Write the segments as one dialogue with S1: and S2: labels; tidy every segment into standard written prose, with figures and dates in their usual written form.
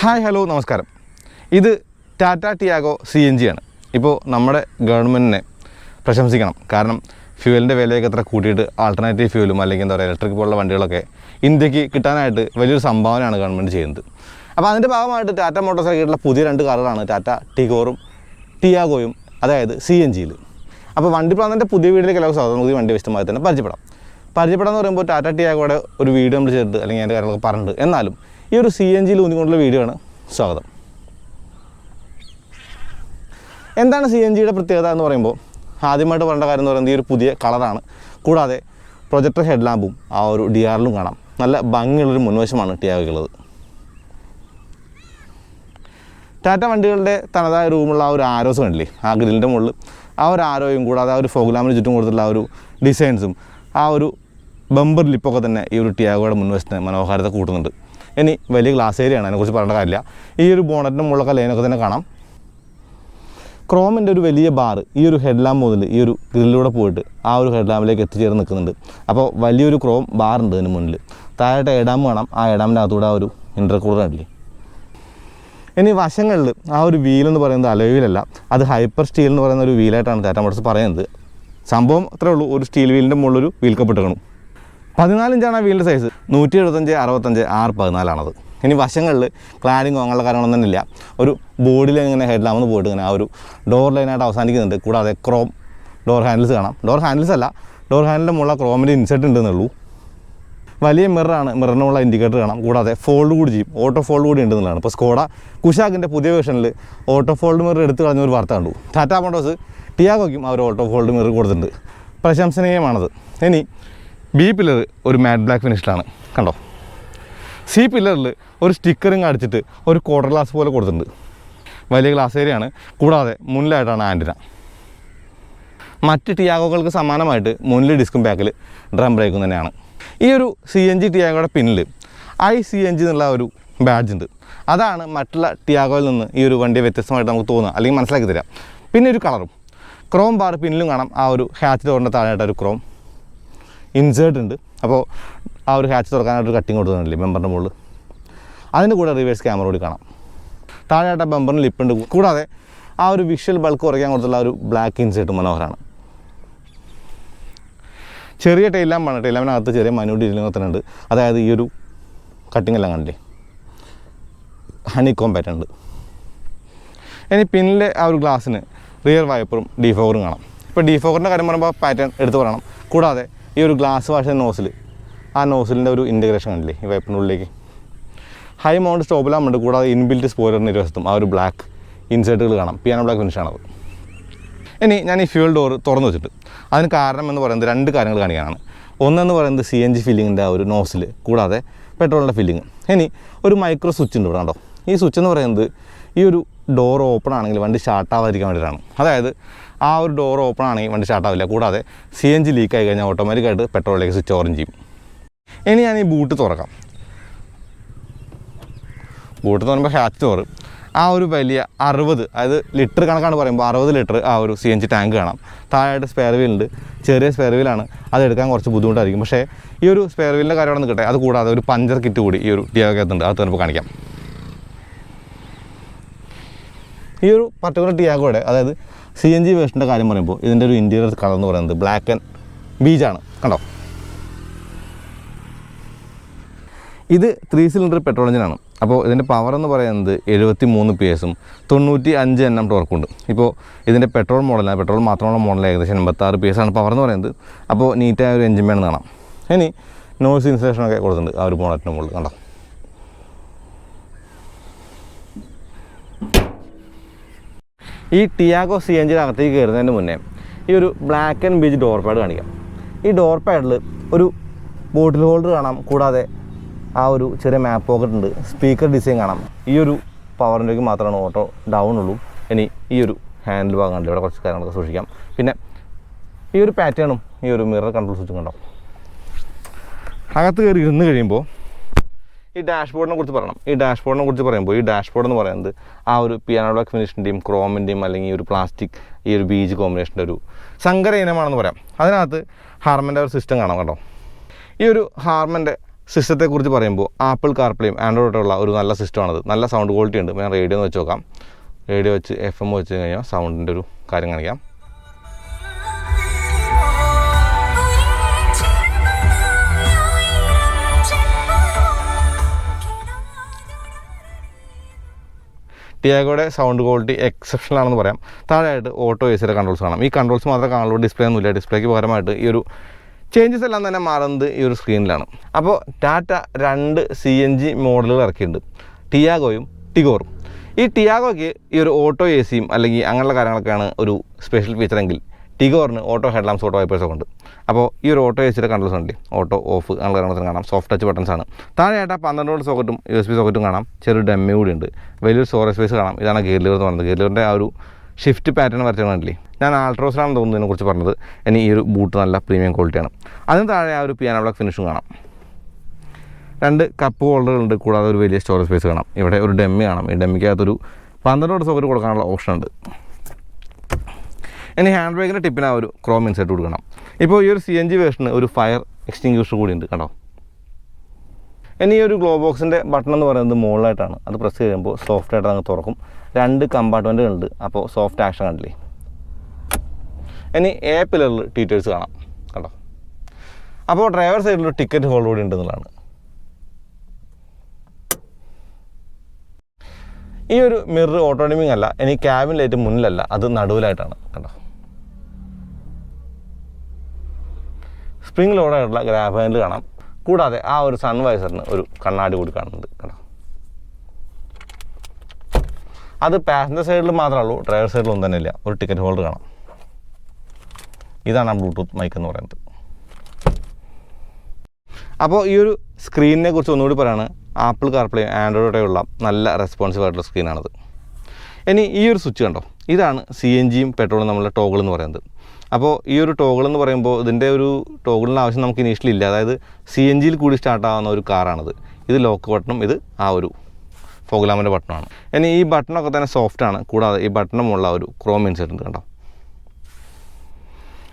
S1: Hi hello നമസ്കാരം. ഇത് Tata Tiago CNG ആണ്. ഇപ്പോൾ നമ്മുടെ ഗവൺമെൻറ്റിനെ പ്രശംസിക്കണം. കാരണം ഫ്യൂവലിൻ്റെ വിലയൊക്കെ എത്ര കൂട്ടിയിട്ട് ആൾട്ടർനേറ്റീവ് ഫ്യൂവലും അല്ലെങ്കിൽ എന്താ പറയുക ഇലക്ട്രിക് പോലുള്ള വണ്ടികളൊക്കെ ഇന്ത്യക്ക് കിട്ടാനായിട്ട് വലിയൊരു സംഭാവനയാണ് ഗവൺമെൻറ് ചെയ്യുന്നത്. അപ്പോൾ അതിൻ്റെ ഭാഗമായിട്ട് ടാറ്റ മോട്ടോഴ്സ് ഇറക്കിയിട്ടുള്ള പുതിയ 2 കാറുകളാണ് ടാറ്റ ടിഗോറും ടിയാഗോയും, അതായത് CNGയിൽ. അപ്പോൾ വണ്ടി പ്ലാനിൻ്റെ പുതിയ വീഡിയോയിലേക്ക് എല്ലാവർക്കും സ്വാഗതം. നമുക്ക് ഈ വണ്ടി വിശദമായി തന്നെ പരിചയപ്പെടാമെന്ന് പറയുമ്പോൾ ടാറ്റ ടിയാഗോയുടെ ഒരു വീഡിയോ നമ്മൾ ചെയ്തിട്ട് അല്ലെങ്കിൽ അതിൻ്റെ കാര്യങ്ങളൊക്കെ പറഞ്ഞിട്ടുണ്ട്. എന്നാലും ഈ ഒരു CNGയിൽ ഊന്നിക്കൊണ്ടുള്ള വീഡിയോ ആണ്. സ്വാഗതം. എന്താണ് CNGയുടെ പ്രത്യേകത എന്ന് പറയുമ്പോൾ ആദ്യമായിട്ട് പറയേണ്ട കാര്യം എന്ന് പറയുന്നത് ഈ ഒരു പുതിയ കളറാണ്. കൂടാതെ പ്രൊജക്ടർ ഹെഡ് ലാമ്പും ആ ഒരു DRലും കാണാം. നല്ല ഭംഗിയുള്ളൊരു മുൻവശമാണ് ടിയാഗോയ്ക്കുള്ളത്. ടാറ്റ വണ്ടികളുടെ തനതായ റൂമുള്ള ആ ഒരു ആരോസ് കണ്ടില്ലേ, ആ ഗ്രില്ലിൻ്റെ മുകളിൽ ആ ഒരു ആരോയും കൂടാതെ ആ ഒരു ഫോഗ് ലാമ്പിന് ചുറ്റും കൊടുത്തിട്ടുള്ള ആ ഒരു ഡിസൈൻസും ആ ഒരു ബമ്പർ ലിപ്പൊക്കെ തന്നെ ഈ ഒരു ടിയാഗോയുടെ മുൻവശത്തിന് മനോഹാരിത കൂട്ടുന്നുണ്ട്. ഇനി വലിയ ഗ്ലാസ് ഏരിയയാണ്, അതിനെക്കുറിച്ച് പറയേണ്ട കാര്യമില്ല. ഈ ഒരു ബോണറ്റിൻ്റെ മുകളിലൊക്കെ ലൈനൊക്കെ തന്നെ കാണാം. ക്രോമിൻ്റെ ഒരു വലിയ ബാർ ഈ ഒരു ഹെഡ് ലാമ്പ് മുതൽ ഈ ഒരു ഗ്രില്ലിലൂടെ പോയിട്ട് ആ ഒരു ഹെഡ് ലാമ്പിലേക്ക് എത്തിച്ചേർന്ന് നിൽക്കുന്നുണ്ട്. അപ്പോൾ വലിയൊരു ക്രോം ബാറുണ്ട് ഇതിന് മുന്നിൽ. താഴത്തെ എഡാം കാണാം. ആ എഡാമിൻ്റെ അകത്തൂടെ ആ ഒരു ഇൻ്റർകൂളർ കണ്ടില്ലേ. ഇനി വശങ്ങളിൽ ആ ഒരു വീലെന്ന് പറയുന്നത് അലോയിലല്ല, അത് ഹൈപ്പർ സ്റ്റീൽ എന്ന് പറയുന്ന ഒരു വീലായിട്ടാണ് ടാറ്റ മോട്ടോഴ്സ് പറയുന്നത്. സംഭവം അത്രേ ഉള്ളൂ, ഒരു സ്റ്റീൽ വീലിൻ്റെ മുകളിലൊരു വീൽ കപ്പിട്ടണം. 14 ഇഞ്ചാണ് ആ വീലിൻ്റെ സൈസ്. 175/65 R14ആണത്. ഇനി വശങ്ങളിൽ ക്ലാഡിങ്ങോ അങ്ങനെയുള്ള കാര്യങ്ങളൊന്നും തന്നെ ഇല്ല. ഒരു ബോർഡിൽ ഇങ്ങനെ ഹെഡ് ലാമ്പ് പോയിട്ട് ഇങ്ങനെ ആ ഒരു ഡോർ ലൈനായിട്ട് അവസാനിക്കുന്നുണ്ട്. കൂടാതെ ക്രോം ഡോർ ഹാൻഡിൽസ് കാണാം. ഡോർ ഹാൻഡിൽസ് അല്ല, ഡോർ ഹാൻഡിലിൻ്റെ മുകളിൽ ക്രോമിൻ്റെ ഇൻസെർട്ട് ഉണ്ടെന്നുള്ളൂ. വലിയ മിററാണ്, മിററിനുള്ള ഇൻഡിക്കേറ്റർ കാണാം. കൂടാതെ ഫോൾഡ് കൂടി ചെയ്യും, ഓട്ടോ ഫോൾഡ് കൂടി ഉണ്ടെന്നുള്ളതാണ്. ഇപ്പോൾ സ്കോഡ കുഷാക്കിൻ്റെ പുതിയ വേർഷനിൽ ഓട്ടോ ഫോൾഡ് മിറർ എടുത്ത് കളഞ്ഞൊരു വാർത്ത കണ്ടു. ടാറ്റ മോട്ടോഴ്സ് ടിയാഗോയ്ക്കും അവർ ഓട്ടോ ഫോൾഡ് മിറർ കൊടുത്തിട്ടുണ്ട്. പ്രശംസനീയമാണത്. ഇനി B പില്ലർ ഒരു മാറ്റ് ബ്ലാക്ക് ഫിനിഷിലാണ് കണ്ടോ. C പില്ലറിൽ ഒരു സ്റ്റിക്കറിങ് അടിച്ചിട്ട് ഒരു ക്വാർട്ടർ ഗ്ലാസ് പോലെ കൊടുത്തിട്ടുണ്ട്. വലിയ ഗ്ലാസ് ഏരിയയാണ്. കൂടാതെ മുന്നിലായിട്ടാണ് ആൻറ്റിന. മറ്റ് ടിയാഗോകൾക്ക് സമാനമായിട്ട് മുന്നിൽ ഡിസ്കും ബാക്കിൽ ഡ്രം ബ്രേക്കും തന്നെയാണ്. ഈ ഒരു CNG ടിയാഗോയുടെ പിന്നിൽ ICNG എന്നുള്ള ഒരു ബാഡ്ജ് ഉണ്ട്. അതാണ് മറ്റുള്ള ടിയാഗോയിൽ നിന്ന് ഈ ഒരു വണ്ടിയെ വ്യത്യസ്തമായിട്ട് നമുക്ക് തോന്നുക അല്ലെങ്കിൽ മനസ്സിലാക്കി തരാം. പിന്നെ ഒരു കളറും ക്രോം ബാർ പിന്നിലും കാണാം. ആ ഒരു ഹാച്ച് ഡോറിൻ്റെ താഴെയായിട്ട് ഒരു ക്രോം ഇൻസേർട്ട് ഉണ്ട്. അപ്പോൾ ആ ഒരു ഹാച്ച് തുറക്കാനായിട്ടൊരു കട്ടിങ് കൊടുക്കുന്നുണ്ടല്ലേ ബമ്പറിൻ്റെ മുകളിൽ. അതിൻ്റെ കൂടെ റിവേഴ്സ് ക്യാമറ കൂടി കാണാം. താഴെയായിട്ട് ബമ്പറിന് ലിപ്പുണ്ട്. കൂടാതെ ആ ഒരു വിഷ്വൽ ബൾക്ക് കുറയ്ക്കാൻ കൊടുത്തുള്ള ഒരു ബ്ലാക്ക് ഇൻസേർട്ട് മനോഹരമാണ്. ചെറിയ ടൈൽ ലാമ്പാണ്. ടൈൽ ലാമ്പിനകത്ത് ചെറിയ മനുഷ്യൻ ഡീലിംഗ് തന്നെ ഉണ്ട്. അതായത് ഈ ഒരു കട്ടിങ് എല്ലാം കണ്ടില്ലേ, ഹണിക്കോം പാറ്റേൺ ഉണ്ട്. ഇനി പിന്നിലെ ആ ഒരു ഗ്ലാസ്സിന് റിയർ വൈപ്പറും ഡീഫോഗറും കാണാം. ഇപ്പോൾ ഡീഫോഗറിൻ്റെ കാര്യം പറയുമ്പോൾ പാറ്റേൺ എടുത്ത് പറയണം. കൂടാതെ ഈ ഒരു ഗ്ലാസ് വാഷ് നോസിൽ, ആ നോസിലിൻ്റെ ഒരു ഇൻറ്റഗ്രേഷൻ കണ്ടില്ലേ ഈ വൈപ്പിനുള്ളിലേക്ക്. ഹൈ മൗണ്ട് സ്റ്റോപ്പ് ലാമ്പുണ്ട്. കൂടാതെ ഇൻബിൽറ്റ് സ്പോയിലറിന് ഇരുവശത്തും ആ ഒരു ബ്ലാക്ക് ഇൻസേർട്ടുകൾ കാണാം. പിയാനോ ബ്ലാക്ക് ഫിനിഷാണത്. ഇനി ഞാൻ ഈ ഫ്യൂൽ ഡോർ തുറന്നു വെച്ചിട്ട് അതിന് കാരണം എന്ന് പറയുന്നത് 2 കാര്യങ്ങൾ കാണിക്കാനാണ്. ഒന്നെന്ന് പറയുന്നത് CNG ഫില്ലിങ്ങിൻ്റെ ആ ഒരു നോസിൽ, കൂടാതെ പെട്രോളിൻ്റെ ഫില്ലിങ്. ഇനി ഒരു മൈക്രോ സ്വിച്ച് ഉണ്ട് ഇവിടെ കണ്ടോ. ഈ സ്വിച്ച് എന്ന് പറയുന്നത് ഈ ഒരു ഡോർ ഓപ്പൺ ആണെങ്കിൽ വണ്ടി സ്റ്റാർട്ടാവാതിരിക്കാൻ വേണ്ടിയിട്ടാണ്. അതായത് ആ ഒരു ഡോർ ഓപ്പൺ ആണെങ്കിൽ വണ്ടി സ്റ്റാർട്ടാവില്ല. കൂടാതെ CNG ലീക്കായി കഴിഞ്ഞാൽ ഓട്ടോമാറ്റിക്കായിട്ട് പെട്രോളിലേക്ക് സ്വിച്ച് ഓൺ ചെയ്യും. ഇനി ഞാൻ ഈ ബൂട്ട് തുറക്കാം. ബൂട്ട് തുറക്കുമ്പോൾ ഹാച്ച് ഡോർ ആ ഒരു വലിയ 60, അതായത് ലിറ്റർ കണക്കാണ് പറയുമ്പോൾ 60 ലിറ്റർ ആ ഒരു CNG ടാങ്ക് കാണാം. താഴെയായിട്ട് സ്പെയർ വീലുണ്ട്. ചെറിയ സ്പെയർ വീലാണ്, അതെടുക്കാൻ കുറച്ച് ബുദ്ധിമുട്ടായിരിക്കും. പക്ഷേ ഈ ഒരു സ്പെയർ വീലിൻ്റെ കാര്യമാണ് നിൽക്കട്ടെ. അത് കൂടാതെ ഒരു പഞ്ചർ കിറ്റ് കൂടി ഈ ഒരു ടിയാഗോയ്ക്കകത്തുണ്ട്. അത് തരുമ്പോൾ കാണിക്കാം. ഈ ഒരു പർട്ടിക്കുലർ ടിയാഗോയുടെ അതായത് CNG വേർഷൻ്റെ കാര്യം പറയുമ്പോൾ ഇതിൻ്റെ ഒരു ഇൻറ്റീരിയർ കളർ എന്ന് പറയുന്നത് ബ്ലാക്ക് ആൻഡ് ബീജാണ് കണ്ടോ. ഇത് 3 സിലിണ്ടർ പെട്രോൾ എഞ്ചിനാണ്. അപ്പോൾ ഇതിൻ്റെ പവർ എന്ന് പറയുന്നത് 73 PS 95 Nm ടോർക്കുണ്ട്. ഇപ്പോൾ ഇതിൻ്റെ പെട്രോൾ മോഡലാണ്, പെട്രോൾ മാത്രമുള്ള മോഡൽ ഏകദേശം 86 PS ആണ് പവർ എന്ന് പറയുന്നത്. അപ്പോൾ നീറ്റായ ഒരു എഞ്ചിൻ വേണം കാണാം. ഇനി നോയ്സ് ഇൻസുലേഷനൊക്കെ കൊടുത്തിട്ടുണ്ട് ആ ഒരു ബോണറ്റിന് മുകളിൽ കണ്ടോ. ഈ ടിയാഗോ CNGയുടെ അകത്തേക്ക് കയറുന്നതിന് മുന്നേ ഈ ഒരു black and beach door pad കാണിക്കാം. ഈ ഡോർ പാഡിൽ ഒരു ബോട്ടിൽ ഹോൾഡർ കാണാം. കൂടാതെ ആ ഒരു ചെറിയ മാപ്പ് പോക്കറ്റ് ഉണ്ട്. സ്പീക്കർ ഡിസൈൻ കാണാം. ഈ ഒരു പവറിൻ്റെക്ക് മാത്രമാണ് ഓട്ടോ ഡൗൺ ഉള്ളൂ. ഇനി ഈ ഒരു ഹാൻഡിൽ ഭാഗം കണ്ടില്ല, ഇവിടെ കുറച്ച് കാര്യങ്ങളൊക്കെ സൂക്ഷിക്കാം. പിന്നെ ഈ ഒരു പാറ്റേണും ഈ ഒരു മിറർ കൺട്രോൾ സ്വിച്ചും കണ്ടോ. അകത്ത് കയറി ഇരുന്ന് കഴിയുമ്പോൾ ഈ ഡാഷ്ബോർഡിനെ കുറിച്ച് പറയണം. ഈ ഡാഷ്ബോർഡിനെ കുറിച്ച് പറയുമ്പോൾ ഈ ഡാഷ്ബോർഡ് എന്ന് പറയുന്നത് ആ ഒരു പിയാനോ ബ്ലാക്ക് ഫിനിഷിൻ്റെയും ക്രോമിൻ്റെയും അല്ലെങ്കിൽ ഈ ഒരു പ്ലാസ്റ്റിക് ഈ ഒരു ബീജ് കോമ്പിനേഷൻ്റെ ഒരു സങ്കര ഇനമാണെന്ന് പറയാം. അതിനകത്ത് ഹാർമൻ്റെ ഒരു സിസ്റ്റം കാണാം കേട്ടോ. ഈ ഒരു ഹാർമൻ്റെ സിസ്റ്റത്തെക്കുറിച്ച് പറയുമ്പോൾ ആപ്പിൾ കാർപ്ലേയും ആൻഡ്രോയിഡുള്ള ഒരു നല്ല സിസ്റ്റമാണത്. നല്ല സൗണ്ട് ക്വാളിറ്റി ഉണ്ട്. ഞാൻ റേഡിയോ ഒന്ന് വെച്ച് നോക്കാം. റേഡിയോ വെച്ച് FM വെച്ച് കഴിഞ്ഞാൽ സൗണ്ടിൻ്റെ ഒരു കാര്യം കാണിക്കാം. ടിയാഗോയുടെ സൗണ്ട് ക്വാളിറ്റി എക്സെപ്ഷണൽ ആണെന്ന് പറയാം. താഴെയായിട്ട് ഓട്ടോ AC കൺട്രോൾസ് കാണാം. ഈ കൺട്രോൾസ് മാത്രമേ കാണുള്ളൂ, ഡിസ്പ്ലേ ഒന്നുമില്ല. ഡിസ്പ്ലേക്ക് പകരമായിട്ട് ഈ ഒരു ചേഞ്ചസ് എല്ലാം തന്നെ മാറുന്നത് ഈ ഒരു സ്ക്രീനിലാണ്. അപ്പോൾ ടാറ്റ 2 CNG മോഡലുകൾ ഇറക്കിയിട്ടുണ്ട്, ടിയാഗോയും ടിഗോറും. ഈ ടിയാഗോയ്ക്ക് ഈ ഒരു ഓട്ടോ AC അല്ലെങ്കിൽ അങ്ങനെയുള്ള കാര്യങ്ങളൊക്കെയാണ് ഒരു സ്പെഷ്യൽ ഫീച്ചറെങ്കിൽ ടിഗോറിന് ഓട്ടോ ഹെഡ് ലാംപ്സ്, ഓട്ടോ വൈപ്പേഴ്സൊക്കെ ഉണ്ട്. അപ്പോൾ ഈ ഒരു ഓട്ടോ AC കൺട്രോൾസ് ഉണ്ട്, ഓട്ടോ ഓഫ് അങ്ങനെയുള്ള കാര്യങ്ങളൊക്കെ കാണാം. സോഫ്റ്റ് ടച്ച് ബട്ടൺസ് ആണ്. താഴെയായിട്ട് 12 വോൾട്ട് സോക്കറ്റും USB സോക്കറ്റും കാണാം. ചെറിയൊരു ഡെമ്മി കൂടി ഉണ്ട്. വലിയൊരു സ്റ്റോറേജ് സ്പേസ് കാണാം. ഇതാണ് ഗിയർ ലിവർ എന്ന് പറയുന്നത്. ഗിയർ ലിവറിൻ്റെ ആ ഒരു ഷിഫ്റ്റ് പാറ്റേൺ വരച്ചിട്ടുണ്ടല്ലേ. ഞാൻ ആൾട്രോസിലാണെന്ന് തോന്നുന്നതിനെ കുറിച്ച് പറഞ്ഞത്. ഇനി ഈ ഒരു ബൂട്ട് നല്ല പ്രീമിയം ക്വാളിറ്റിയാണ്. അതിന് താഴെ ആ ഒരു പിയാനോ ബ്ലാക്ക് ഫിനിഷും കാണാം. 2 കപ്പ് ഹോൾഡറുകളുണ്ട്. കൂടാതെ ഒരു വലിയ സ്റ്റോറേജ് സ്പേസ് കാണാം. ഇവിടെ ഒരു ഡെമ്മി കാണാം. ഈ ഡെമ്മിക്കകത്തൊരു 12 വോൾട്ട് സോക്കറ്റ് കൊടുക്കാനുള്ള ഓപ്ഷൻ ഉണ്ട്. ഇനി ഹാൻഡ് ബ്രേക്കിൻ്റെ ടിപ്പിന് ആ ഒരു ക്രോം ഇൻസെർട്ട് കൊടുക്കണം. ഇപ്പോൾ ഈ ഒരു CNG വേർഷന് ഒരു ഫയർ എക്സ്റ്റിങ്ക്യൂഷർ കൂടി ഉണ്ട് കണ്ടോ. ഇനി ഈ ഒരു ഗ്ലോ ബോക്സിൻ്റെ ബട്ടൺ എന്ന് പറയുന്നത് മുകളിലായിട്ടാണ്. അത് പ്രസ് ചെയ്യുമ്പോൾ സോഫ്റ്റായിട്ട് അങ്ങ് തുറക്കും. 2 കമ്പാർട്ട്മെൻറ്റുകളുണ്ട്. അപ്പോൾ സോഫ്റ്റ് ആക്ഷൻ കണ്ടില്ലേ. ഇനി A പില്ലറിൽ ടീറ്റേഴ്സ് കാണാം കണ്ടോ. അപ്പോൾ ഡ്രൈവർ സൈഡിൽ ഒരു ടിക്കറ്റ് ഹോൾഡർ കൂടി ഉണ്ടെന്നുള്ളതാണ്. ഈ ഒരു മിറർ ഓട്ടോഡിമിങ് അല്ല. ഇനി ക്യാബിൻ ലൈറ്റ് മുന്നിലല്ല, അത് നടുവിലായിട്ടാണ് കണ്ടോ. സ്പ്രിംഗ് ലോഡായിട്ടുള്ള ഗ്രാബ് ഹാൻഡിൽ കാണാം. കൂടാതെ ആ ഒരു സൺവൈസറിന് ഒരു കണ്ണാടി കൂടി കാണുന്നുണ്ട് കണ്ടോ. അത് പാസഞ്ചർ സൈഡിൽ മാത്രമേ ഉള്ളൂ, ഡ്രൈവർ സൈഡിലൊന്നും തന്നെ ഇല്ല. ഒരു ടിക്കറ്റ് ഹോൾഡർ കാണാം. ഇതാണ് ബ്ലൂടൂത്ത് മൈക്ക് എന്ന് പറയുന്നത്. അപ്പോൾ ഈ ഒരു സ്ക്രീനിനെ കുറിച്ച് ഒന്നുകൂടി പറയുകയാണ്. ആപ്പിൾ കാർപ്ലേ ആൻഡ്രോയിഡോടെയുള്ള നല്ല റെസ്പോൺസീവ് ആയിട്ടുള്ള സ്ക്രീനാണത്. ഇനി ഈ ഒരു സ്വിച്ച് കണ്ടോ, ഇതാണ് CNGയും പെട്രോളും തമ്മിലുള്ള ടോഗിൾ എന്ന് പറയുന്നത്. അപ്പോൾ ഈ ഒരു ടോഗിൾ എന്ന് പറയുമ്പോൾ ഇതിൻ്റെ ഒരു ടോഗിളിന് ആവശ്യം നമുക്ക് ഇനീഷ്യലി ഇല്ല. അതായത് CNGയിൽ കൂടി സ്റ്റാർട്ടാവുന്ന ഒരു കാറാണിത്. ഇത് ലോക്ക് ബട്ടണും ഇത് ആ ഒരു ഫോഗ് ലാമ്പിൻ്റെ ബട്ടണാണ്. ഇനി ഈ ബട്ടണൊക്കെ തന്നെ സോഫ്റ്റാണ്. കൂടാതെ ഈ ബട്ടണുമുള്ള ഒരു ക്രോം ഇൻസെർട്ട് ഉണ്ട് കണ്ടോ.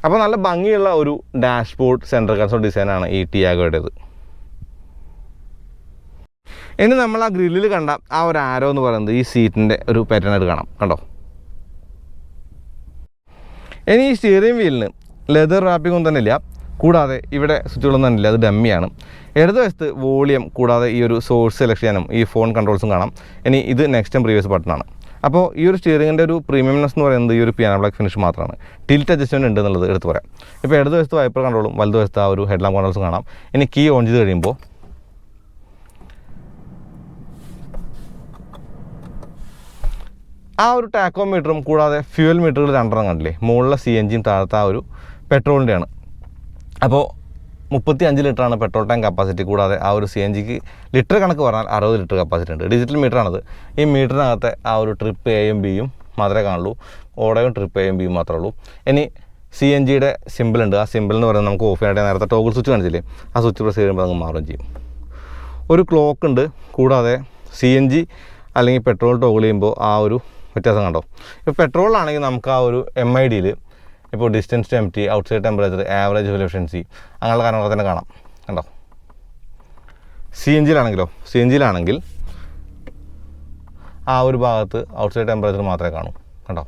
S1: അപ്പോൾ നല്ല ഭംഗിയുള്ള ഒരു ഡാഷ്ബോർഡ് സെൻട്രൽ കൺസോൾ ഡിസൈനാണ് ഈ ടിയാഗോയുടേത്. ഇനി നമ്മൾ ആ ഗ്രില്ലിൽ കണ്ട ആ ഒരു ആരോ എന്ന് പറയുന്നത് ഈ സീറ്റിൻ്റെ ഒരു പാറ്റേൺ ആയിട്ട് കാണാം കണ്ടോ. ഇനി ഈ സ്റ്റിയറിംഗ് വീലിന് ലെതർ റാപ്പിംഗ് ഒന്നും തന്നെ ഇല്ല. കൂടാതെ ഇവിടെ സ്വിച്ചുകളൊന്നും തന്നെ ഇല്ല, അത് ഡമ്മിയാണ്. ഇടതുവശത്ത് വോളിയം കൂടാതെ ഈ ഒരു സോഴ്സ് സെലക്ട് ചെയ്യാനും ഈ ഫോൺ കൺട്രോൾസും കാണാം. ഇനി ഇത് നെക്സ്റ്റ് ആൻഡ് പ്രീവിയസ് ബട്ടണാണ്. അപ്പോൾ ഈ ഒരു സ്റ്റിയറിങ്ങിൻ്റെ ഒരു പ്രീമിയംനെസ് എന്ന് പറയുന്നത് ഈ ഒരു പിയാനോ ബ്ലാക്ക് ഫിനിഷ് മാത്രമാണ്. ടിൽറ്റ് അഡ്ജസ്റ്റ്മെൻറ്റ് ഉണ്ട് എന്നുള്ളത് എടുത്ത് പറയാം. ഇപ്പോൾ ഇടതുവശത്ത് വൈപ്പർ കൺട്രോളും വലതുവശത്ത് ആ ഒരു ഹെഡ് ലാമ്പ് കൺട്രോൾസും കാണാം. ഇനി കീ ഓൺ ചെയ്ത് കഴിയുമ്പോൾ ആ ഒരു ടാക്കോമീറ്ററും കൂടാതെ ഫ്യൂവൽ മീറ്ററുകൾ 2 കണ്ടില്ലേ. മുകളിലെ CNGയും താഴത്തെ ആ ഒരു പെട്രോളിൻ്റെയാണ്. അപ്പോൾ 35 ലിറ്ററാണ് പെട്രോൾ ടാങ്ക് കപ്പാസിറ്റി. കൂടാതെ ആ ഒരു CNGക്ക് ലിറ്റർ കണക്ക് പറഞ്ഞാൽ 60 ലിറ്റർ കപ്പാസിറ്റി ഉണ്ട്. ഡിജിറ്റൽ മീറ്ററാണത്. ഈ മീറ്ററിനകത്തെ ആ ഒരു ട്രിപ്പ് Aയും Bയും മാത്രമേ കാണുള്ളൂ. ഓടയും ട്രിപ്പ് Aയും Bയും മാത്രമേ ഉള്ളൂ. ഇനി CNGയുടെ സിമ്പിൾ ഉണ്ട്. ആ സിമ്പിൾ എന്ന് പറയുന്നത് നമുക്ക് ഓഫ് ചെയ്യാനായിട്ട് നേരത്തെ ടോഗിൾ സ്വിച്ച് കാണിച്ചില്ലേ, ആ സ്വിച്ച് പ്രസ് ചെയ്യുമ്പോൾ അങ്ങ് മാറുകയും ചെയ്യും. ഒരു ക്ലോക്ക് ഉണ്ട്. കൂടാതെ CNG അല്ലെങ്കിൽ പെട്രോൾ ടോഗിൾ ചെയ്യുമ്പോൾ ആ ഒരു വ്യത്യാസം കണ്ടോ. ഇപ്പോൾ പെട്രോളിലാണെങ്കിൽ നമുക്ക് ആ ഒരു MIDയിൽ ഇപ്പോൾ distance to empty, outside temperature, average fuel efficiency അങ്ങനെയുള്ള കാര്യങ്ങളൊക്കെ തന്നെ കാണാം കണ്ടോ. CNGയിലാണെങ്കിൽ ആ ഒരു ഭാഗത്ത് ഔട്ട്സൈഡ് ടെമ്പറേച്ചർ മാത്രമേ കാണൂ കണ്ടോ.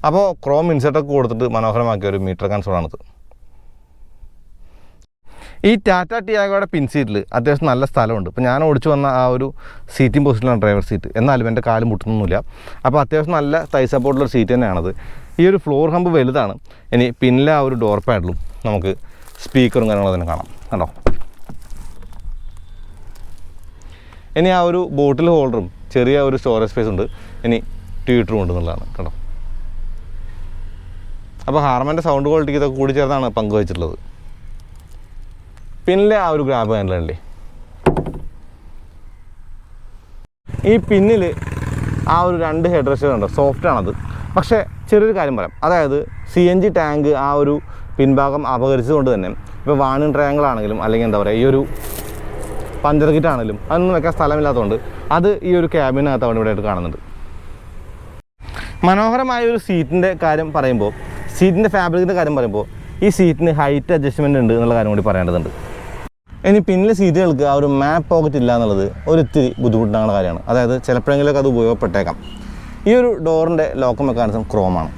S1: അപ്പോൾ ക്രോം ഇൻസെർട്ടൊക്കെ കൊടുത്തിട്ട് മനോഹരമാക്കിയ ഒരു മീറ്റർ കൺസോളാണിത്. ഈ ടാറ്റ ടിയാഗോയുടെ പിൻസീറ്റിൽ അത്യാവശ്യം നല്ല സ്ഥലമുണ്ട്. ഇപ്പോൾ ഞാൻ ഓടിച്ചു വന്ന ആ ഒരു സീറ്റിംഗ് പൊസിഷനിലാണ് ഡ്രൈവർ സീറ്റ്. എന്നാലും എൻ്റെ കാല് മുട്ടുന്നൊന്നുമില്ല. അപ്പോൾ അത്യാവശ്യം നല്ല തൈ സപ്പോർട്ടുള്ളൊരു സീറ്റ് തന്നെയാണത്. ഈ ഒരു ഫ്ലോർ ഹമ്പ് വലുതാണ്. ഇനി പിന്നിലെ ആ ഒരു ഡോർ പാഡിലും നമുക്ക് സ്പീക്കറും കാര്യങ്ങളും തന്നെ കാണാം കണ്ടോ. ഇനി ആ ഒരു ബോട്ടിൽ ഹോൾഡറും ചെറിയ ഒരു സ്റ്റോറേജ് സ്പേസ് ഉണ്ട്. ഇനി ട്വീറ്ററും ഉണ്ട് എന്നുള്ളതാണ് കണ്ടോ. അപ്പോൾ ഹാർമൻ്റെ സൗണ്ട് ക്വാളിറ്റിക്ക് ഇതൊക്കെ കൂടി ചേർന്നാണ് പങ്കുവച്ചിട്ടുള്ളത്. പിന്നിലെ ആ ഒരു ഗ്രാബ് ഹാൻഡിലല്ലേ, ഈ പിന്നിൽ ആ ഒരു 2 ഹെഡ് റെസ്റ്റ് ഉണ്ട്. സോഫ്റ്റാണത്. പക്ഷേ ചെറിയൊരു കാര്യം പറയാം. അതായത് CNG ടാങ്ക് ആ ഒരു പിൻഭാഗം അപകരിച്ചതുകൊണ്ട് തന്നെ ഇപ്പോൾ വാണിംഗ് ട്രയാങ്കിൾ ആണെങ്കിലും അല്ലെങ്കിൽ എന്താ പറയുക ഈ ഒരു പഞ്ചർ കിറ്റ് ആണെങ്കിലും അതൊന്നും വെക്കാൻ സ്ഥലമില്ലാത്തതുകൊണ്ട് അത് ഈ ഒരു ക്യാബിനകത്ത് അവിടെ ഇവിടെ ആയിട്ട് കാണുന്നുണ്ട്. മനോഹരമായ ഒരു സീറ്റിൻ്റെ കാര്യം പറയുമ്പോൾ, സീറ്റിൻ്റെ ഫാബ്രിക്കിൻ്റെ കാര്യം പറയുമ്പോൾ ഈ സീറ്റിന് ഹൈറ്റ് അഡ്ജസ്റ്റ്മെൻറ്റ് ഉണ്ട് എന്നുള്ള കാര്യം കൂടി പറയേണ്ടതുണ്ട്. ഇനി പിന്നിലെ സീറ്റുകൾക്ക് ആ ഒരു മാപ്പ് പോക്കറ്റ് ഇല്ല എന്നുള്ളത് ഒരു ഇത്തിരി ബുദ്ധിമുട്ടുണ്ടാകുന്ന കാര്യമാണ്. അതായത് ചിലപ്പോഴെങ്കിലൊക്കെ അത് ഉപയോഗപ്പെട്ടേക്കാം. ഈ ഒരു ഡോറിൻ്റെ ലോക്ക് മെക്കാനിസം ക്രോമാണ്.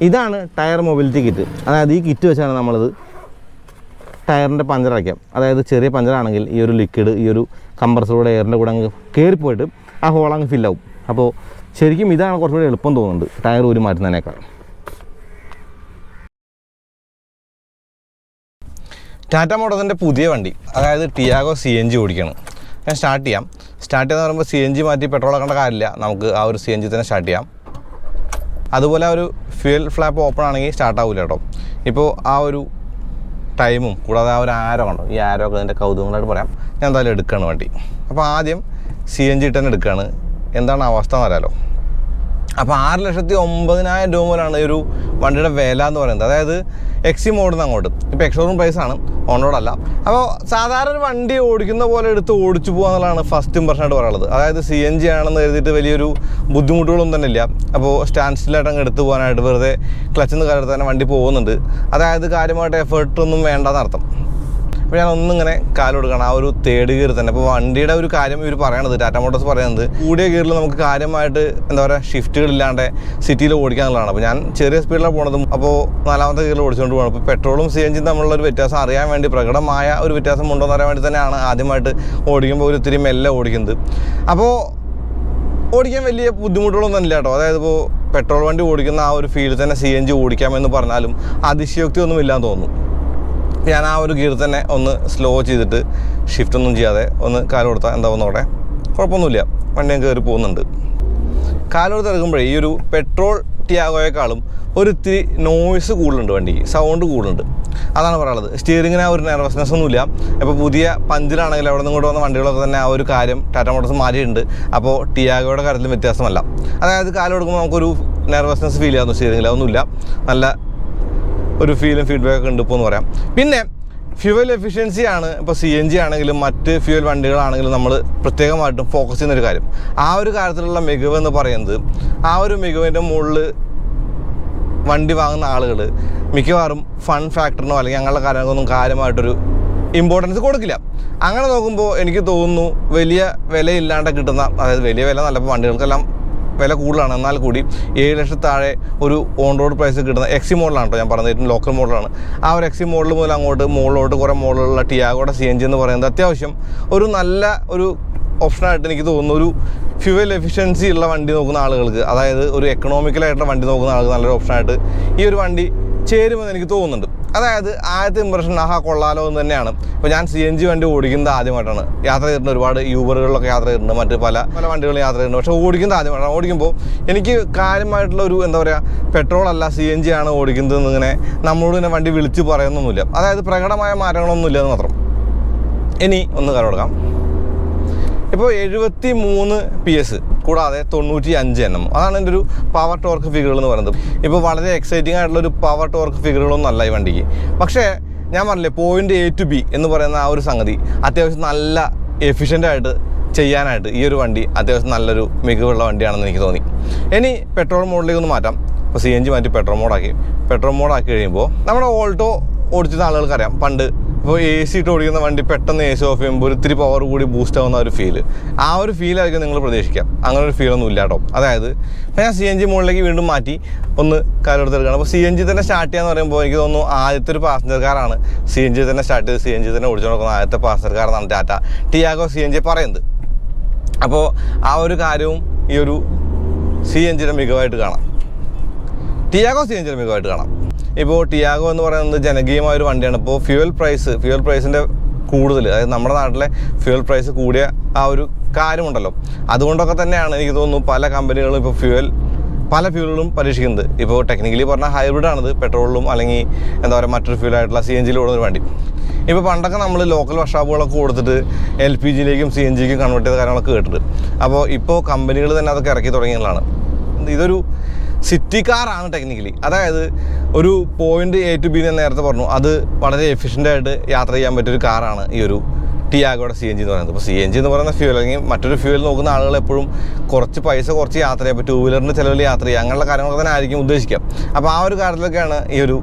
S1: ഇതാണ് ടയർ മൊബിലിറ്റി കിറ്റ്. അതായത് ഈ കിറ്റ് വെച്ചാണ് നമ്മളത് ടയറിൻ്റെ പഞ്ചർ അടയ്ക്കാം. അതായത് ചെറിയ പഞ്ചറാണെങ്കിൽ ഈ ഒരു ലിക്വിഡ് ഈ ഒരു കംപ്രസറോടെ എയറിൻ്റെ കൂടെ അങ്ങ് കയറിപ്പോയിട്ട് ആ ഹോൾ അങ്ങ് ഫില്ലാവും. അപ്പോൾ ശരിക്കും ഇതാണ് കുറച്ചുകൂടി എളുപ്പം തോന്നുന്നുണ്ട് ടയർ ഊരി മാറ്റുന്നതിനേക്കാൾ. ടാറ്റ മോട്ടോഴ്സിൻ്റെ പുതിയ വണ്ടി, അതായത് ടിയാഗോ CNG ഓടിക്കുകയാണ്. ഞാൻ സ്റ്റാർട്ട് ചെയ്യാം. സ്റ്റാർട്ട് ചെയ്യാന്ന് പറയുമ്പോൾ CNG മാറ്റി പെട്രോൾ ആക്കേണ്ട കാര്യമില്ല, നമുക്ക് ആ ഒരു CNG തന്നെ സ്റ്റാർട്ട് ചെയ്യാം. അതുപോലെ ആ ഒരു ഫ്യൂൽ ഫ്ലാപ്പ് ഓപ്പൺ ആണെങ്കിൽ സ്റ്റാർട്ട് ആവില്ല കേട്ടോ. ഇപ്പോൾ ആ ഒരു ടൈമും കൂടാതെ ആ ഒരു ആരോ കണ്ടോ, ഈ ആരോ ഒക്കെ അതിൻ്റെ കൗതുകങ്ങളായിട്ട് പറയാം. ഞാൻ എന്തായാലും എടുക്കുകയാണ് വണ്ടി. അപ്പോൾ ആദ്യം CNG തന്നെ എടുക്കുകയാണ്. എന്താണ് അവസ്ഥ എന്നറിയാലോ. അപ്പോൾ 6,09,000 രൂപ മുതലാണ് ഈ ഒരു വണ്ടിയുടെ വില എന്ന് പറയുന്നത്. അതായത് XC മോഡിൽ നിന്ന് അങ്ങോട്ട്. ഇപ്പോൾ എക്സ്ഷോറൂം പ്രൈസാണ്, ഓൺ റോഡല്ല. അപ്പോൾ സാധാരണ ഒരു വണ്ടി ഓടിക്കുന്ന പോലെ എടുത്ത് ഓടിച്ചു പോകുക എന്നുള്ളതാണ് ഫസ്റ്റ് ഇംപ്രഷനായിട്ട് പറയുന്നത്. അതായത് CNG ആണെന്ന് എഴുതിയിട്ട് വലിയൊരു ബുദ്ധിമുട്ടുകളൊന്നും തന്നെ ഇല്ല. അപ്പോൾ സ്റ്റാൻഡ് സ്റ്റില്ലായിട്ട് അങ്ങ് എടുത്ത് പോകാനായിട്ട് വെറുതെ ക്ലച്ചിൽ നിന്ന് കാലത്ത് തന്നെ വണ്ടി പോകുന്നുണ്ട്. അതായത് കാര്യമായിട്ട് എഫേർട്ടൊന്നും വേണ്ടെന്നർത്ഥം. അപ്പോൾ ഞാൻ ഒന്നിങ്ങനെ കാലെടുക്കണം ആ ഒരു തേർഡ് ഗിയർ തന്നെ. അപ്പോൾ വണ്ടിയുടെ ഒരു കാര്യം ഇവർ പറയണത്, ടാറ്റ മോട്ടോഴ്സ് പറയുന്നത്, കൂടിയ ഗിയറിൽ നമുക്ക് കാര്യമായിട്ട് എന്താ പറയുക ഷിഫ്റ്റുകളില്ലാണ്ട് സിറ്റിയിൽ ഓടിക്കാനുള്ളതാണ്. അപ്പോൾ ഞാൻ ചെറിയ സ്പീഡിലാണ് പോണതും. അപ്പോൾ 4ാമത്തെ ഗിയറിൽ ഓടിച്ചുകൊണ്ട് പോകണം. അപ്പോൾ പെട്രോളും CNG തമ്മിലുള്ള ഒരു വ്യത്യാസം അറിയാൻ വേണ്ടി, പ്രകടമായ ഒരു വ്യത്യാസം ഉണ്ടോ എന്ന് അറിയാൻ വേണ്ടി തന്നെയാണ് ആദ്യമായിട്ട് ഓടിക്കുമ്പോൾ ഒരു ഇത്തിരി മെല്ലെ ഓടിക്കുന്നത്. അപ്പോൾ ഓടിക്കാൻ വലിയ ബുദ്ധിമുട്ടുകളൊന്നും ഇല്ല കേട്ടോ. അതായത് ഇപ്പോൾ പെട്രോൾ വണ്ടി ഓടിക്കുന്ന ആ ഒരു ഫീൽഡിൽ തന്നെ CNG ഓടിക്കാമെന്ന് പറഞ്ഞാലും അതിശയോക്തി ഒന്നും ഇല്ലാന്ന് തോന്നുന്നു. ഞാൻ ആ ഒരു ഗിയർ തന്നെ ഒന്ന് സ്ലോ ചെയ്തിട്ട് ഷിഫ്റ്റ് ഒന്നും ചെയ്യാതെ ഒന്ന് കാല് കൊടുത്താൽ എന്താവുന്നവിടെ കുഴപ്പമൊന്നുമില്ല, വണ്ടി ഞാൻ കയറി പോകുന്നുണ്ട്. കാല് കൊടുത്ത് ഇറങ്ങുമ്പോഴേ ഈ ഒരു പെട്രോൾ ടിയാഗോയേക്കാളും ഒരു ഇത്തിരി നോയ്സ് കൂടുതലുണ്ട്, വണ്ടിക്ക് സൗണ്ട് കൂടുതലുണ്ട്. അതാണ് പറയുന്നത്. സ്റ്റിയറിങ്ങിന് ആ ഒരു നെർവസ്നെസ് ഒന്നുമില്ല. ഇപ്പോൾ പുതിയ പഞ്ചിലാണെങ്കിൽ അവിടെ നിന്ന് ഇങ്ങോട്ട് വന്ന വണ്ടികളൊക്കെ തന്നെ ആ ഒരു കാര്യം ടാറ്റ മോട്ടോഴ്സ് മാറ്റിയിട്ടുണ്ട്. അപ്പോൾ ടിയാഗോയുടെ കാര്യത്തിലും വ്യത്യാസമല്ല. അതായത് കാല് കൊടുക്കുമ്പോൾ നമുക്കൊരു നെർവസ്നെസ് ഫീൽ ചെയ്യാവുന്നു, സ്റ്റിയറിങ്ങിൽ അതൊന്നുമില്ല. നല്ല ഒരു ഫീഡ്ബാക്ക് ഉണ്ട് ഇപ്പോൾ എന്ന് പറയാം. പിന്നെ ഫ്യൂവൽ എഫിഷ്യൻസിയാണ് ഇപ്പോൾ CNG ആണെങ്കിലും മറ്റ് ഫ്യൂവൽ വണ്ടികളാണെങ്കിലും നമ്മൾ പ്രത്യേകമായിട്ടും ഫോക്കസ് ചെയ്യുന്നൊരു കാര്യം. ആ ഒരു കാര്യത്തിലുള്ള മികവ് എന്ന് പറയുന്നത്, ആ ഒരു മികവിൻ്റെ മുകളിൽ വണ്ടി വാങ്ങുന്ന ആളുകൾ മിക്കവാറും ഫൺ ഫാക്ടറിനോ അല്ലെങ്കിൽ അങ്ങനെയുള്ള കാര്യങ്ങൾക്കൊന്നും കാര്യമായിട്ടൊരു ഇമ്പോർട്ടൻസ് കൊടുക്കില്ല. അങ്ങനെ നോക്കുമ്പോൾ എനിക്ക് തോന്നുന്നു വലിയ വിലയില്ലാണ്ട് കിട്ടുന്ന, അതായത് വലിയ വില നല്ല, ഇപ്പോൾ വണ്ടികൾക്കെല്ലാം വില കൂടുതലാണ്, എന്നാൽ കൂടി 7 ലക്ഷത്തിൽ താഴെ ഒരു ഓൺ റോഡ് പ്രൈസ് കിട്ടുന്ന XC മോഡലാണ് കേട്ടോ ഞാൻ പറഞ്ഞത്, ഏറ്റവും ലോക്കൽ മോഡലാണ്. ആ ഒരു XC മോഡൽ മുതൽ അങ്ങോട്ട് മുകളിലോട്ട് കുറേ മോഡലുള്ള ടിയാഗോയുടെ CNG എന്ന് പറയുന്നത് അത്യാവശ്യം ഒരു നല്ല ഒരു ഓപ്ഷനായിട്ട് എനിക്ക് തോന്നുന്നു. ഒരു ഫ്യൂവൽ എഫിഷ്യൻസി ഉള്ള വണ്ടി നോക്കുന്ന ആളുകൾക്ക്, അതായത് ഒരു എക്കണോമിക്കലായിട്ടുള്ള വണ്ടി നോക്കുന്ന ആൾക്ക് നല്ലൊരു ഓപ്ഷനായിട്ട് ഈ ഒരു വണ്ടി ചേരുമെന്ന് എനിക്ക് തോന്നുന്നുണ്ട്. അതായത് ആദ്യത്തെ ഇംപ്രഷൻ ആഹാ കൊള്ളാലോ എന്ന് തന്നെയാണ്. ഇപ്പോൾ ഞാൻ CNG വണ്ടി ഓടിക്കുന്നത് ആദ്യമായിട്ടാണ്. യാത്ര ചെയ്തിട്ടുണ്ട്, ഒരുപാട് യൂബറുകളിലൊക്കെ യാത്ര ചെയ്തിട്ടുണ്ട്, മറ്റ് പല വണ്ടികളും യാത്ര ചെയ്തിട്ടുണ്ട്. പക്ഷേ ഓടിക്കുന്നത് ആദ്യമായിട്ടാണ്. ഓടിക്കുമ്പോൾ എനിക്ക് കാര്യമായിട്ടുള്ള ഒരു എന്താ പറയുക, പെട്രോൾ അല്ല CNG ആണ് ഓടിക്കുന്നത് എന്നിങ്ങനെ നമ്മളോട് തന്നെ വണ്ടി വിളിച്ച് പറയുന്നൊന്നുമില്ല. അതായത് പ്രകടമായ മാറ്റങ്ങളൊന്നും ഇല്ലെന്ന് മാത്രം. ഇനി ഒന്ന് കാര്യം കൊടുക്കാം. ഇപ്പോൾ 73 PS കൂടാതെ 95 Nm, അതാണ് എൻ്റെ ഒരു പവർ ടോർക്ക് ഫിഗറുകൾ എന്ന് പറയുന്നത്. ഇപ്പോൾ വളരെ എക്സൈറ്റിംഗ് ആയിട്ടുള്ളൊരു പവർ ടോർക്ക് ഫിഗറുകളൊന്നും അല്ല ഈ വണ്ടിക്ക്. പക്ഷേ ഞാൻ പറഞ്ഞില്ലേ, പോയിൻ്റ് A to B എന്ന് പറയുന്ന ആ ഒരു സംഗതി അത്യാവശ്യം നല്ല എഫിഷ്യൻ്റായിട്ട് ചെയ്യാനായിട്ട് ഈ ഒരു വണ്ടി അത്യാവശ്യം നല്ലൊരു മികവുള്ള വണ്ടിയാണെന്ന് എനിക്ക് തോന്നി. ഇനി പെട്രോൾ മോഡിലേക്ക് ഒന്ന് മാറ്റാം. ഇപ്പോൾ CNG മാറ്റി പെട്രോൾ മോഡാക്കി കഴിയുമ്പോൾ നമ്മുടെ ഓൾട്ടോ ഓടിച്ചിരുന്ന ആളുകൾക്കറിയാം, പണ്ട് ഇപ്പോൾ AC ഇട്ട് ഓടിക്കുന്ന വണ്ടി പെട്ടെന്ന് AC ഓഫ് ചെയ്യുമ്പോൾ ഒരു ഇത്തിരി പവർ കൂടി ബൂസ്റ്റ് ആവുന്ന ഒരു ഫീൽ, ആ ഒരു ഫീലായിരിക്കും നിങ്ങൾ പ്രതീക്ഷിക്കാം. അങ്ങനെ ഒരു ഫീലൊന്നും ഇല്ല കേട്ടോ. അതായത് ഇപ്പോൾ ഞാൻ CNG മോഡിലേക്ക് വീണ്ടും മാറ്റി ഒന്ന് കാലെടുത്തെടുക്കുകയാണ്. അപ്പോൾ CNG തന്നെ സ്റ്റാർട്ട് ചെയ്യാന്ന് പറയുമ്പോൾ എനിക്ക് തോന്നുന്നു ആദ്യത്തെ ഒരു പാസഞ്ചർ കാറാണ് CNG തന്നെ സ്റ്റാർട്ട് ചെയ്ത് CNG തന്നെ ഓടിച്ചു നോക്കുന്ന ആദ്യത്തെ പാസഞ്ചർ കാറാണ് ടാറ്റ ടിയാഗോ CNG പറയുന്നത്. അപ്പോൾ ആ ഒരു കാര്യവും ഈ ഒരു CNGയുടെ മികവായിട്ട് കാണാം, ടിയാഗോ CNGയുടെ മികവായിട്ട് കാണാം. ഇപ്പോൾ ടിയാഗോ എന്ന് പറയുന്നത് ജനകീയമായൊരു വണ്ടിയാണ്. ഇപ്പോൾ ഫ്യൂവൽ പ്രൈസിൻ്റെ കൂടുതൽ, അതായത് നമ്മുടെ നാട്ടിലെ ഫ്യൂവൽ പ്രൈസ് കൂടിയ ആ ഒരു കാര്യമുണ്ടല്ലോ, അതുകൊണ്ടൊക്കെ തന്നെയാണ് എനിക്ക് തോന്നുന്നു പല കമ്പനികളും ഇപ്പോൾ പല ഫ്യൂലുകളും പരീക്ഷിക്കുന്നത്. ഇപ്പോൾ ടെക്നിക്കലി പറഞ്ഞാൽ ഹൈബ്രിഡാണിത്, പെട്രോളിലും അല്ലെങ്കിൽ എന്താ പറയുക മറ്റൊരു ഫ്യൂലായിട്ടുള്ള CNGയിൽ ഓടുന്നൊരു വണ്ടി. ഇപ്പോൾ പണ്ടൊക്കെ നമ്മൾ ലോക്കൽ വർക്ക്ഷോപ്പുകളൊക്കെ കൊടുത്തിട്ട് LPGയിലേക്കും CNGക്കും കൺവേർട്ട് ചെയ്ത കാര്യങ്ങളൊക്കെ കേട്ടിട്ട്, അപ്പോൾ ഇപ്പോൾ കമ്പനികൾ തന്നെ അതൊക്കെ ഇറക്കി തുടങ്ങിയതാണ്. ഇതൊരു സിറ്റി കാറാണ് ടെക്നിക്കലി. അതായത് ഒരു പോയിൻ്റ് A to B ഞാൻ നേരത്തെ പറഞ്ഞു, അത് വളരെ എഫിഷ്യൻ്റായിട്ട് യാത്ര ചെയ്യാൻ പറ്റിയൊരു കാറാണ് ഈ ഒരു ടിയാഗോയുടെ CNG എന്ന് പറയുന്നത്. ഇപ്പോൾ CNG എന്ന് പറയുന്ന ഫ്യൂൽ അല്ലെങ്കിൽ മറ്റൊരു ഫ്യൂൽ നോക്കുന്ന ആളുകൾ എപ്പോഴും കുറച്ച് യാത്ര ചെയ്യാം, ഇപ്പോൾ 2 വീലറിൻ്റെ ചിലവിൽ യാത്ര ചെയ്യുക, അങ്ങനെയുള്ള കാര്യങ്ങളൊക്കെ തന്നെ ആയിരിക്കും ഉദ്ദേശിക്കുക. അപ്പോൾ ആ ഒരു കാര്യത്തിലൊക്കെയാണ് ഈ ഒരു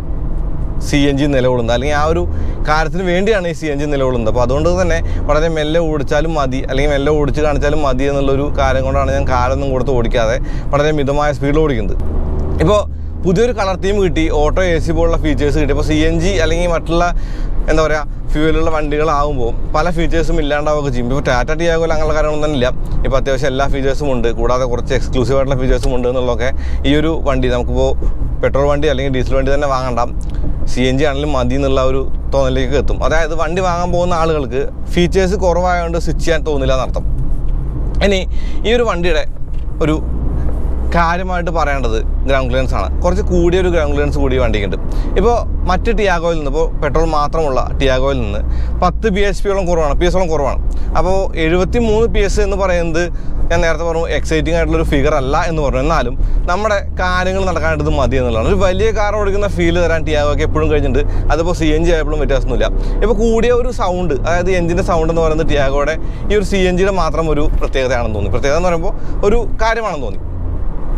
S1: CNG നിലകൊള്ളുന്നത്, അല്ലെങ്കിൽ ആ ഒരു കാര്യത്തിന് വേണ്ടിയാണ് ഈ CNG നിലകൊള്ളുന്നത്. അപ്പോൾ അതുകൊണ്ട് തന്നെ വളരെ മെല്ലെ ഓടിച്ചാലും മതി, അല്ലെങ്കിൽ മെല്ലെ ഓടിച്ച് കാണിച്ചാലും മതി എന്നുള്ളൊരു കാര്യം കൊണ്ടാണ് ഞാൻ കാലൊന്നും കൊടുത്ത് ഓടിക്കാതെ വളരെ മിതമായ സ്പീഡിൽ ഓടിക്കുന്നത്. ഇപ്പോൾ പുതിയൊരു കളർ തീം കിട്ടി, ഓട്ടോ AC പോലുള്ള ഫീച്ചേഴ്സ് കിട്ടി. അപ്പോൾ CNG അല്ലെങ്കിൽ മറ്റുള്ള എന്താ പറയുക ഫ്യൂവലുള്ള വണ്ടികളാകുമ്പോൾ പല ഫീച്ചേഴ്സും ഇല്ലാണ്ടാവുകയൊക്കെ ചെയ്യും. ഇപ്പോൾ ടാറ്റ ടിയാഗോയിൽ അങ്ങനെയുള്ള കാര്യങ്ങളൊന്നും തന്നെ ഇല്ല. ഇപ്പോൾ അത്യാവശ്യം എല്ലാ ഫീച്ചേഴ്സും ഉണ്ട്, കൂടാതെ കുറച്ച് എക്സ്ക്ലൂസീവ് ആയിട്ടുള്ള ഫീച്ചേഴ്സും ഉണ്ട് എന്നുള്ളതൊക്കെ ഈ ഒരു വണ്ടി നമുക്കിപ്പോൾ പെട്രോൾ വണ്ടി അല്ലെങ്കിൽ ഡീസൽ വണ്ടി തന്നെ വാങ്ങണ്ട, CNG ആണെങ്കിലും മതി എന്നുള്ള ഒരു തോന്നലിലേക്ക് എത്തും. അതായത് വണ്ടി വാങ്ങാൻ പോകുന്ന ആളുകൾക്ക് ഫീച്ചേഴ്സ് കുറവായതുകൊണ്ട് സ്വിച്ച് ചെയ്യാൻ തോന്നില്ല എന്നർത്ഥം. ഇനി ഈ ഒരു വണ്ടിയുടെ ഒരു കാര്യമായിട്ട് പറയേണ്ടത് ഗ്രൗണ്ട് ക്ലിയറൻസ് ആണ്. കുറച്ച് കൂടിയൊരു ഗ്രൗണ്ട് ക്ലിയറൻസ് കൂടിയ വണ്ടിക്കുണ്ട്. ഇപ്പോൾ മറ്റ് ടിയാഗോയിൽ നിന്ന്, ഇപ്പോൾ പെട്രോൾ മാത്രമുള്ള ടിയാഗോയിൽ നിന്ന് 10 PSയോളം കുറവാണ്. അപ്പോൾ 73 PS എന്ന് പറയുന്നത് ഞാൻ നേരത്തെ പറഞ്ഞു എക്സൈറ്റിംഗ് ആയിട്ടുള്ളൊരു ഫിഗർ അല്ല എന്ന് പറഞ്ഞു. എന്നാലും നമ്മുടെ കാര്യങ്ങൾ നടക്കാനായിട്ട് ഇത് മതി എന്നുള്ളതാണ്. ഒരു വലിയ കാർ ഓടിക്കുന്ന ഫീൽ തരാൻ ടിയാഗോയ്ക്ക് എപ്പോഴും കഴിഞ്ഞിട്ടുണ്ട്. അതിപ്പോൾ CNG ആയപ്പോഴും വ്യത്യാസമൊന്നുമില്ല. ഇപ്പോൾ കൂടിയ ഒരു സൗണ്ട്, അതായത് എഞ്ചിൻ്റെ സൗണ്ട് എന്ന് പറയുന്നത് ടിയാഗോയുടെ ഈ ഒരു CNGയുടെ മാത്രം ഒരു പ്രത്യേകതയാണെന്ന് തോന്നി. പ്രത്യേകത എന്ന് പറയുമ്പോൾ ഒരു കാര്യമാണെന്ന് തോന്നി.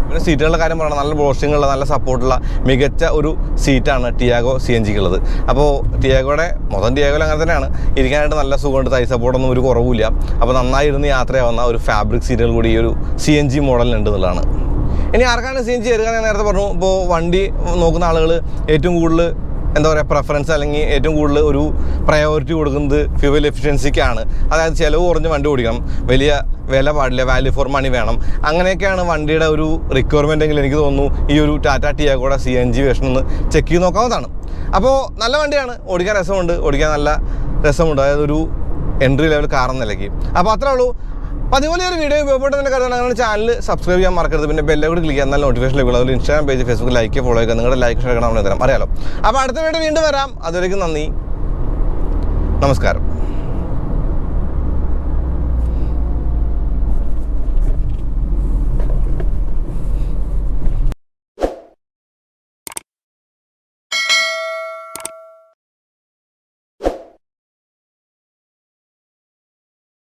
S1: പിന്നെ സീറ്റുകളുടെ കാര്യം പറയണം, നല്ല ബോസ്റ്റിങ്ങുള്ള നല്ല സപ്പോർട്ടുള്ള മികച്ച ഒരു സീറ്റാണ് ടിയാഗോ CNGക്കുള്ളത്. അപ്പോൾ ടിയാഗോയുടെ ടിയാഗോയിൽ അങ്ങനെ തന്നെയാണ്, ഇരിക്കാനായിട്ട് നല്ല സുഖമുണ്ട്, തൈ സപ്പോർട്ടൊന്നും ഒരു കുറവില്ല. അപ്പോൾ നന്നായി ഇരുന്ന് യാത്രയാവുന്ന ഒരു ഫാബ്രിക് സീറ്റുകൾ കൂടി ഈ ഒരു CNG മോഡലിനുണ്ട് എന്നുള്ളതാണ്. ഇനി ആർക്കാണ് CNG എടുക്കാൻ ഞാൻ നേരത്തെ പറഞ്ഞു. ഇപ്പോൾ വണ്ടി നോക്കുന്ന ആളുകൾ ഏറ്റവും കൂടുതൽ എന്താ പറയുക പ്രിഫറൻസ് അല്ലെങ്കിൽ ഏറ്റവും കൂടുതൽ ഒരു പ്രയോറിറ്റി കൊടുക്കുന്നത് ഫ്യൂവൽ എഫിഷ്യൻസിക്കാണ്. അതായത് ചിലവ് കുറഞ്ഞ വണ്ടി ഓടിക്കണം, വലിയ വില പാടില്ല, വാല്യൂ ഫോർ മണി വേണം, അങ്ങനെയൊക്കെയാണ് വണ്ടിയുടെ ഒരു റിക്വയർമെൻ്റ് എങ്കിൽ എനിക്ക് തോന്നുന്നു ഈ ഒരു ടാറ്റ ടിയാഗോയുടെ CNG വേർഷൻ ഒന്ന് ചെക്ക് ചെയ്ത് നോക്കാവുന്നതാണ്. അപ്പോൾ നല്ല വണ്ടിയാണ്, ഓടിക്കാൻ നല്ല രസമുണ്ട്, അതായത് ഒരു എൻട്രി ലെവൽ കാർ എന്ന നിലയ്ക്ക്. അപ്പോൾ അത്രേ ഉള്ളൂ. അപ്പോൾ അതുപോലെ ഒരു വീഡിയോ ഉപയോഗപ്പെട്ടതിൻ്റെ കാര്യം അങ്ങനെ ചാനൽ സബ്സ്ക്രൈബ് ചെയ്യാൻ മറക്കരുത്. പിന്നെ ബെല്ലെ കൂടി ക്ലിക്ക് ചെയ്യാൻ നല്ല നോട്ടിഫിക്കേഷൻ ലഭിക്കും. അതുപോലെ Instagram page, Facebook like follow ചെയ്യുക. നിങ്ങളുടെ ലൈക്ക് ഷെയർ ചെയ്യണം, തരാം അറിയാലോ. അപ്പോൾ അടുത്ത വീഡിയോ വീണ്ടും വരാം. അതുവരേക്കും നന്ദി, നമസ്കാരം.